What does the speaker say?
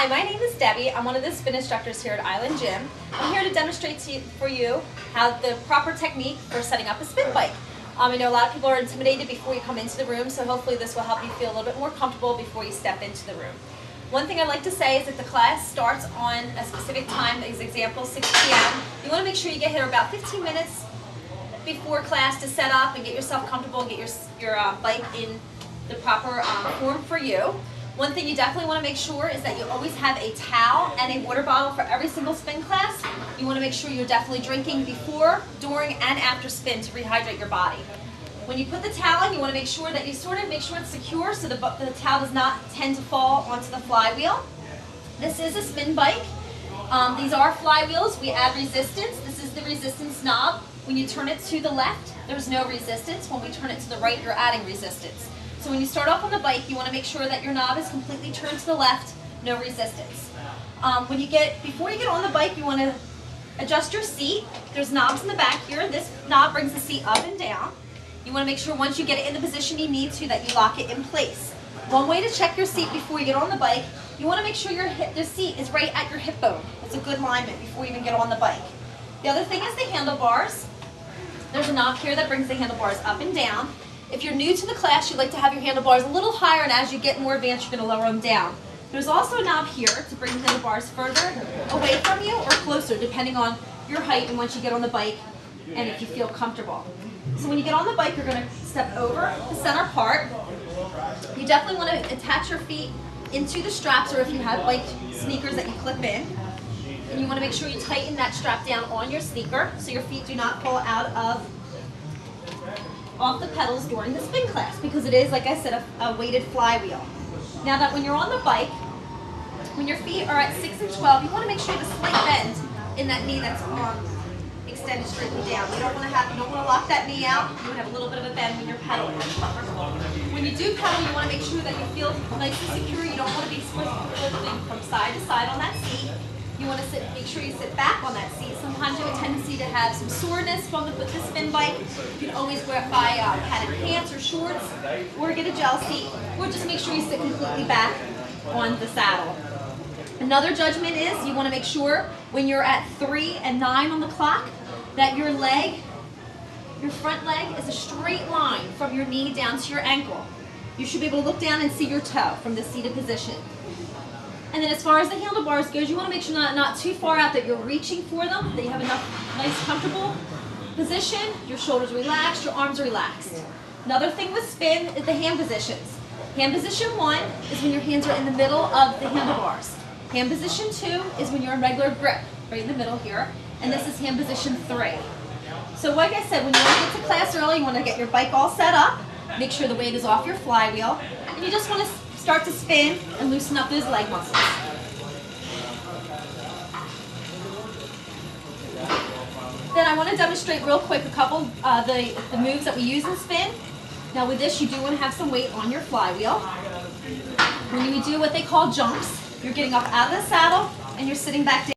Hi, my name is Debbie. I'm one of the spin instructors here at Island Gym. I'm here to demonstrate for you how the proper technique for setting up a spin bike. I know a lot of people are intimidated before you come into the room, so hopefully this will help you feel a little bit more comfortable before you step into the room. One thing I like to say is that the class starts on a specific time, as example 6 p.m. You want to make sure you get here about 15 minutes before class to set up and get yourself comfortable and get your bike in the proper form for you. One thing you definitely want to make sure is that you always have a towel and a water bottle for every single spin class. You want to make sure you're definitely drinking before, during, and after spin to rehydrate your body. When you put the towel in, you want to make sure that you sort of make sure it's secure so the towel does not tend to fall onto the flywheel. This is a spin bike. These are flywheels. We add resistance. This is the resistance knob. When you turn it to the left, there's no resistance. When we turn it to the right, you're adding resistance. So when you start off on the bike, you want to make sure that your knob is completely turned to the left, no resistance. Before you get on the bike, you want to adjust your seat. There's knobs in the back here. This knob brings the seat up and down. You want to make sure once you get it in the position you need to that you lock it in place. One way to check your seat before you get on the bike, you want to make sure the seat is right at your hip bone. It's a good alignment before you even get on the bike. The other thing is the handlebars. There's a knob here that brings the handlebars up and down. If you're new to the class, you'd like to have your handlebars a little higher, and as you get more advanced, you're going to lower them down. There's also a knob here to bring the handlebars further away from you or closer, depending on your height and once you get on the bike and if you feel comfortable. So when you get on the bike, you're going to step over the center part. You definitely want to attach your feet into the straps, or if you have like sneakers that you clip in. And you want to make sure you tighten that strap down on your sneaker so your feet do not pull out off the pedals during the spin class, because it is, like I said, a weighted flywheel. Now that when you're on the bike, when your feet are at 6 and 12, you want to make sure the slight bend in that knee that's extended straightly down. You don't want to lock that knee out. You want to have a little bit of a bend when you're pedaling. When you do pedal, you want to make sure that you feel nice and secure. You don't want to be flipping from side to side on that seat. You want to make sure you sit back on that seat. Sometimes you have a tendency to have some soreness from the spin bike. You can always buy padded pants or shorts, or get a gel seat, or just make sure you sit completely back on the saddle. Another judgment is you want to make sure when you're at 3 and 9 on the clock that your front leg is a straight line from your knee down to your ankle. You should be able to look down and see your toe from the seated position. And then as far as the handlebars goes, you want to make sure not too far out that you're reaching for them, that you have enough nice comfortable position, your shoulders are relaxed, your arms are relaxed. Another thing with spin is the hand positions. Hand position 1 is when your hands are in the middle of the handlebars. Hand position 2 is when you're in regular grip, right in the middle here, and this is hand position 3. So like I said, when you want to get to class early, you want to get your bike all set up, make sure the weight is off your flywheel, and you just want to start to spin and loosen up those leg muscles. Then I want to demonstrate real quick a couple the moves that we use in spin. Now with this, you do want to have some weight on your flywheel. When you do what they call jumps, you're getting up out of the saddle and you're sitting back down.